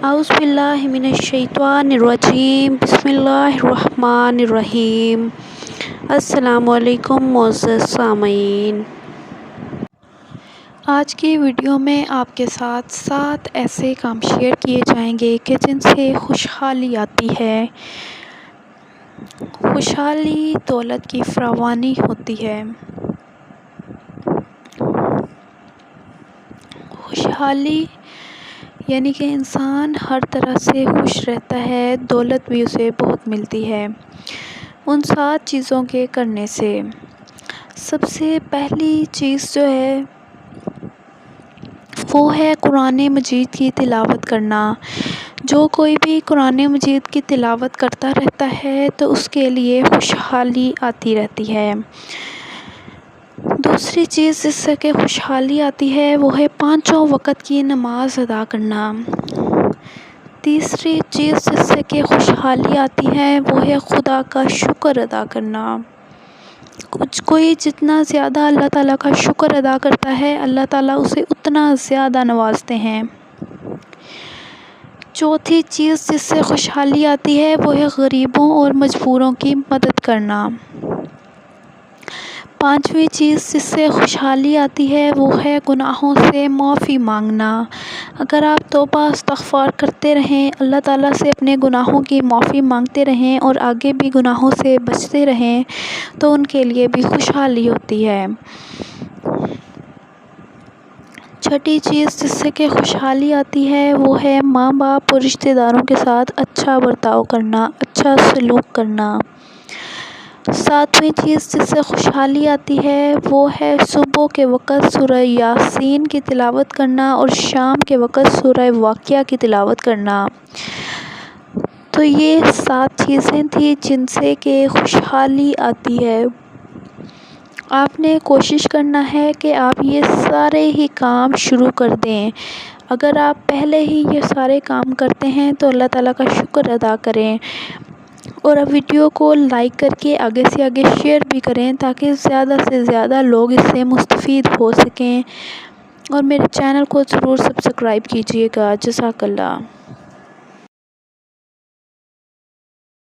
اعوذ باللہ من الشیطان الرجیم، بسم اللہ الرحمن الرحیم۔ السلام علیکم معزز سامعین، آج کی ویڈیو میں آپ کے ساتھ 7 ایسے کام شیئر کیے جائیں گے کہ جن سے خوشحالی آتی ہے۔ خوشحالی دولت کی فراوانی ہوتی ہے۔ خوشحالی یعنی کہ انسان ہر طرح سے خوش رہتا ہے، دولت بھی اسے بہت ملتی ہے ان 7 چیزوں کے کرنے سے۔ سب سے پہلی چیز جو ہے وہ ہے قرآن مجید کی تلاوت کرنا۔ جو کوئی بھی قرآن مجید کی تلاوت کرتا رہتا ہے تو اس کے لیے خوشحالی آتی رہتی ہے۔ دوسری چیز جس سے کہ خوشحالی آتی ہے وہ ہے 5 وقت کی نماز ادا کرنا۔ تیسری چیز جس سے کہ خوشحالی آتی ہے وہ ہے خدا کا شکر ادا کرنا۔ کوئی جتنا زیادہ اللہ تعالیٰ کا شکر ادا کرتا ہے، اللہ تعالیٰ اسے اتنا زیادہ نوازتے ہیں۔ چوتھی چیز جس سے خوشحالی آتی ہے وہ ہے غریبوں اور مجبوروں کی مدد کرنا۔ پانچویں چیز جس سے خوشحالی آتی ہے وہ ہے گناہوں سے معافی مانگنا۔ اگر آپ توبہ استغفار کرتے رہیں، اللہ تعالیٰ سے اپنے گناہوں کی معافی مانگتے رہیں اور آگے بھی گناہوں سے بچتے رہیں تو ان کے لیے بھی خوشحالی ہوتی ہے۔ چھٹی چیز جس سے کہ خوشحالی آتی ہے وہ ہے ماں باپ اور رشتہ داروں کے ساتھ اچھا برتاؤ کرنا، اچھا سلوک کرنا۔ ساتویں چیز جس سے خوشحالی آتی ہے وہ ہے صبح کے وقت سورہ یاسین کی تلاوت کرنا اور شام کے وقت سورہ واقعہ کی تلاوت کرنا۔ تو یہ 7 چیزیں تھیں جن سے کہ خوشحالی آتی ہے۔ آپ نے کوشش کرنا ہے کہ آپ یہ سارے ہی کام شروع کر دیں۔ اگر آپ پہلے ہی یہ سارے کام کرتے ہیں تو اللہ تعالیٰ کا شکر ادا کریں اور ویڈیو کو لائک کر کے آگے سے آگے شیئر بھی کریں تاکہ زیادہ سے زیادہ لوگ اس سے مستفید ہو سکیں، اور میرے چینل کو ضرور سبسکرائب کیجیے گا۔ جزاک اللہ۔